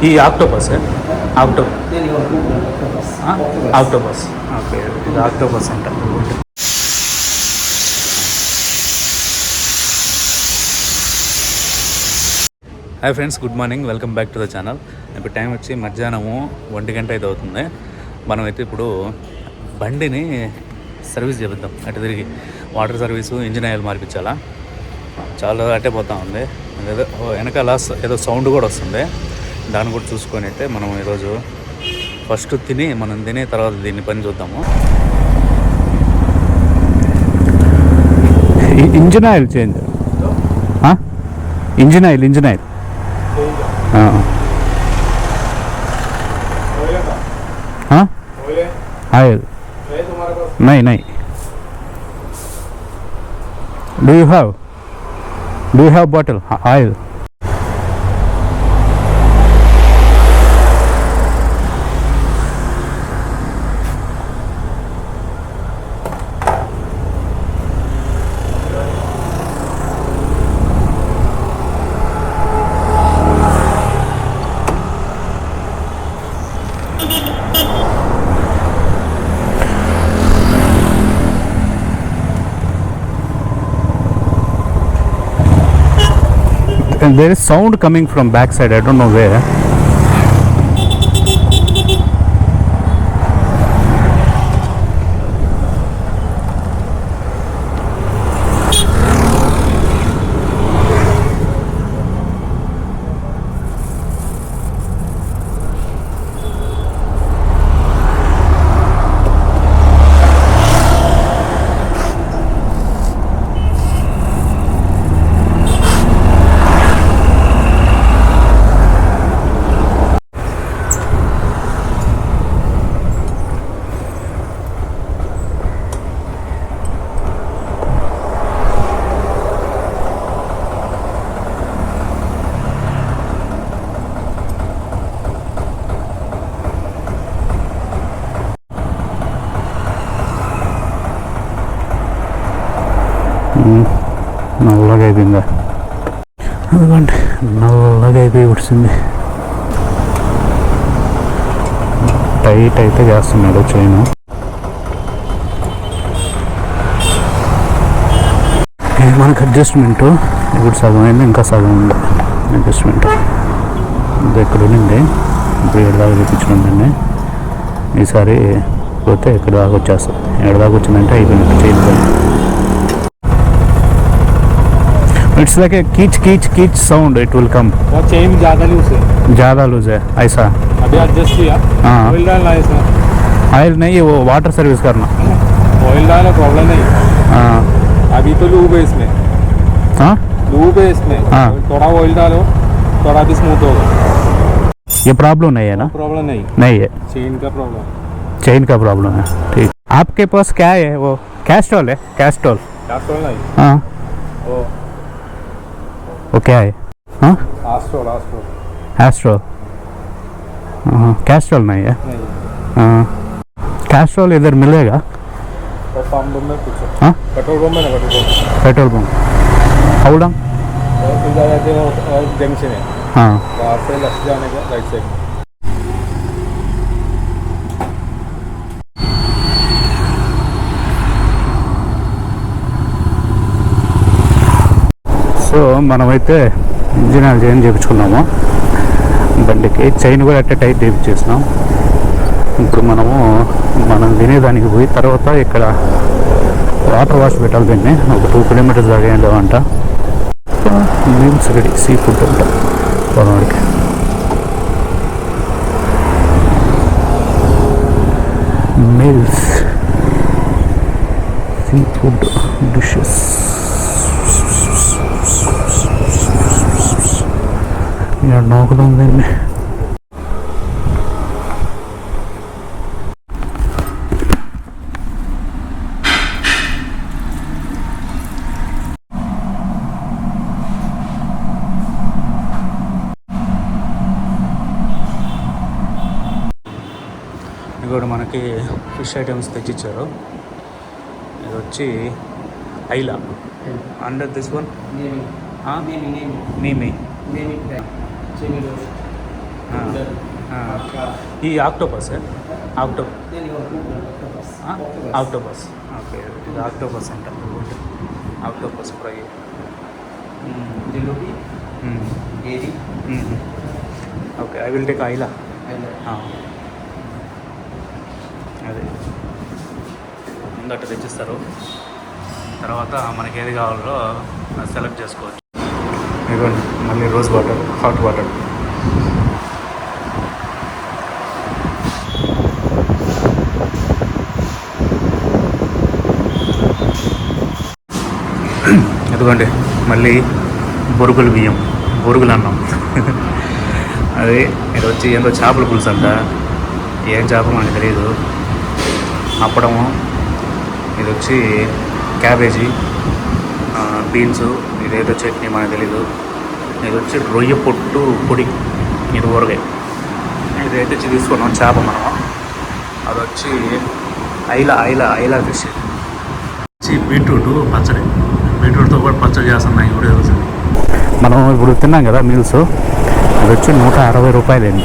ఈ octopus octopus okay, ఇది octopus అంట. Hi friends, good morning, welcome back to the channel. ఇప్పుడు time వచ్చి మధ్యాహ్నము 1 గంట అయితే అవుతుంది. మనమైతే ఇప్పుడు బండిని సర్వీస్ చేపిద్దాం. అటు తిరిగి వాటర్ సర్వీసు, ఇంజిన్ ఆయిల్ మార్పించాలా. చాలా అట్టే పోతా ఉంది. ఏదో వెనకాల ఏదో సౌండ్ కూడా వస్తుంది. దాన్ని కూడా చూసుకొని అయితే మనం ఈరోజు ఫస్ట్ మనం తినే తర్వాత దీన్ని పని చూద్దాము. Engine oil change, engine oil oil नहीं do you have bottle oil? And there is sound coming from backside. I don't know where. నల్లగా అయిపోయిందా? అదిగోండి, నల్లగా అయిపోయి వచ్చింది. టైట్ అయితే చేస్తున్నాడు చైన్. మనకు అడ్జస్ట్మెంటు ఇప్పుడు సగం అయింది, ఇంకా సగం ఉంది అడ్జస్ట్మెంట్. ఇది ఎక్కడ ఉండింది, ఇప్పుడు 7 దాకా చూపించుకుందండి. ఈసారి పోతే ఎక్కడ దాకా వచ్చేస్తుంది. 7 దాకా వచ్చిందంటే అయిపోయింది చైన్. It's like a कीच sound. It will come. वो चेन ज़्यादा लूज है ऐसा. अभी एडजस्ट किया. ऑयल डालना है इसमें. ऑयल नहीं है, वो वाटर सर्विस करना. ऑयल डालना प्रॉब्लम नहीं. अभी तो लूब है इसमें. लूब है इसमें. थोड़ा ऑयल डालो, थोड़ा भी स्मूथ होगा. ये प्रॉब्लम नहीं है ना? प्रॉब्लम नहीं है. चेन का प्रॉब्लम है. ठीक. आपके पास क्या है? वो कैस्ट्रोल है? कैस्ट्रोल नहीं. हाँ, वो क्या है? हाँ, एस्ट्रोल. कैस्ट्रोल नहीं है. हाँ, कैस्ट्रोल इधर मिलेगा? हाँ, पेट्रोल पंप हाउडा. जंक्शन है. हाँ, वहाँ से लेफ्ट जाने का राइट साइड. సో మనమైతే ఇంజిన్ ఆయిల్ చేంజ్ చేయించుకున్నాము. బండికి చైన్ కూడా అట్టే టైట్ చేయించేసినాం. ఇప్పుడు మనం తినేదానికి పోయి తర్వాత ఇక్కడ వాటర్ వాష్ పెట్టాలి. దీన్ని ఒక 2 కిలోమీటర్స్ దాకా ఏం లేవంట. మీల్స్ రెడీ, సీ ఫుడ్ అంట పొలండికి. Meals, sea food dishes. నోకడం దీన్ని. ఇక్కడ మనకి ఫిష్ ఐటమ్స్ తెచ్చిచ్చారు. ఇది వచ్చి ఐలా. అండర్ దిస్ వన్ నేమి. ఈ ఆక్టోపస్ ఆక్టోపస్ ఓకే ఇది ఆక్టోపస్ అంట octopus fry okay I will take ఐలా అదే ముందట తెచ్చిస్తారు తర్వాత మనకి ఏది కావాలో సెలెక్ట్ చేసుకోవచ్చు ఇదిగోండి మళ్ళీ రోజ్ వాటర్ హాట్ వాటర్ ఇదిగోండి మళ్ళీ బొరుగులు బియ్యం బొరుగులు అన్నం అది ఇది వచ్చి ఏందో చేపల పులుసు అంట ఏం చేప మనకు తెలియదు అప్పడము ఇది వచ్చి క్యాబేజీ బీన్స్ ఇదేదో చట్నీ మనకు తెలీదు ఇది వచ్చి రొయ్య పొట్టు పొడి ఇది ఊరగాయ ఇదైతే తీసుకున్నాం చేప మనం అది వచ్చి ఐలా ఫిష్ వచ్చి బీట్రూట్ పచ్చడి బీట్రూట్తో కూడా పచ్చడి చేస్తున్నాయి కూడా తెలుస్తుంది మనం ఇప్పుడు తిన్నాం కదా మీల్స్ అది వచ్చి 160 రూపాయలండి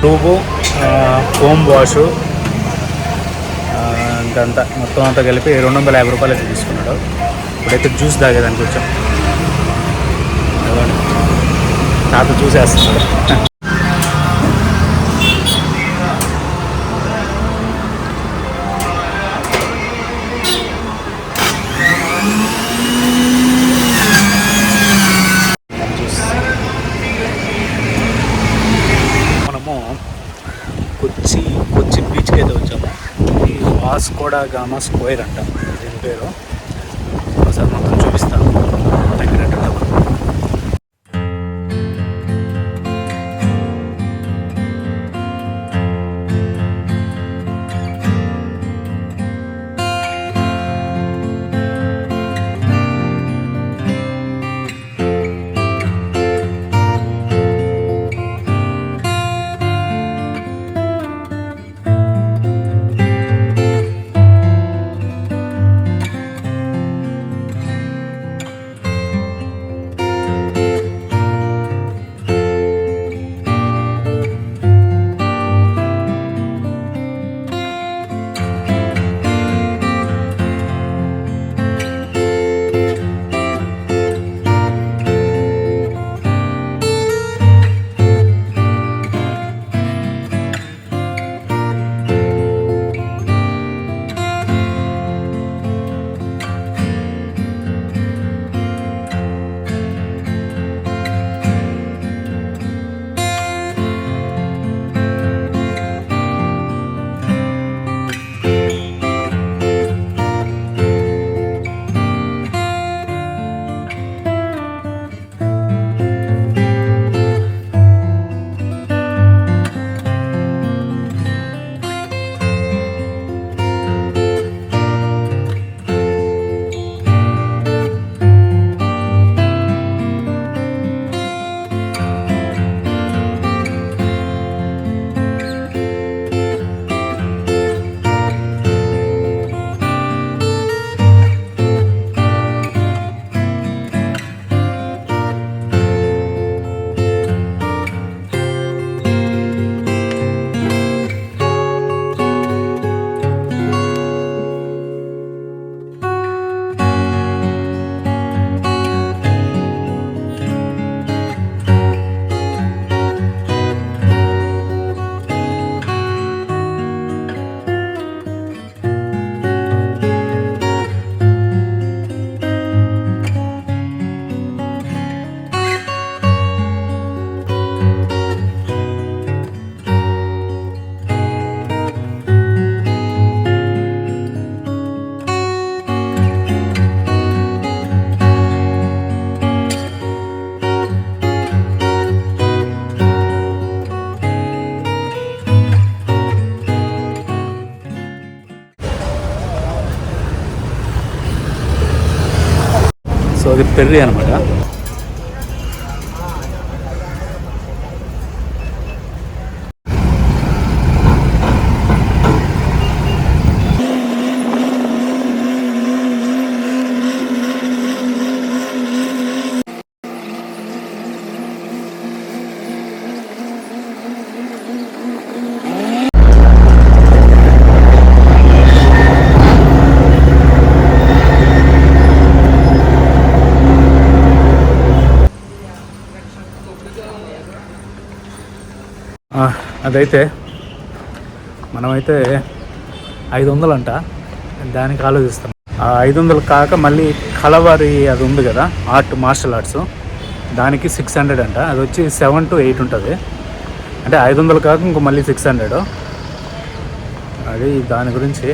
ట్యూబు ఫోమ్ వాషు ఇంకంతా మొత్తం అంతా కలిపి 250 రూపాయలు అయితే తీసుకున్నాడు ఇప్పుడైతే జ్యూస్ తాగేదానికి వచ్చాం తాత చూసేస్తున్నాడు కొచ్చి బీచ్కి అయితే వచ్చాము ఈ వాస్కోడా గామా స్క్వేర్ అంట దీని పేరు ఒకసారి మొత్తం చూపిస్తాను తగ్గినట్టుగా అది పెర్రీ అనమాట. అదైతే మనమైతే 500 అంట, దానికి ఆలోచిస్తాం. ఆ 500 కాక మళ్ళీ కలవారి అది ఉంది కదా, ఆర్ట్ మార్షల్ ఆర్ట్స్, దానికి 600 అంట. అది వచ్చి 7 to 8 ఉంటుంది. అంటే 500 కాక ఇంకో మళ్ళీ 600. అది దాని గురించి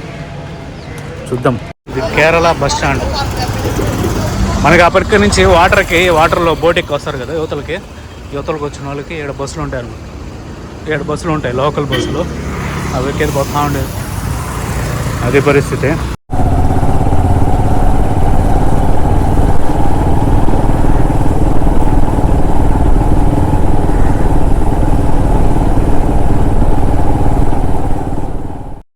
చూద్దాం. ఇది కేరళ బస్ స్టాండ్. మనకి అప్పటికి నుంచి వాటర్లో బోట్ ఎక్కి వస్తారు కదా యువతలకి వచ్చిన వాళ్ళకి 7 బస్సులు ఉంటాయి అన్నమాట. 7 బస్సులు ఉంటాయి, లోకల్ బస్సులు. అవి ఎక్కేది పోతా ఉండేది. అదే పరిస్థితి.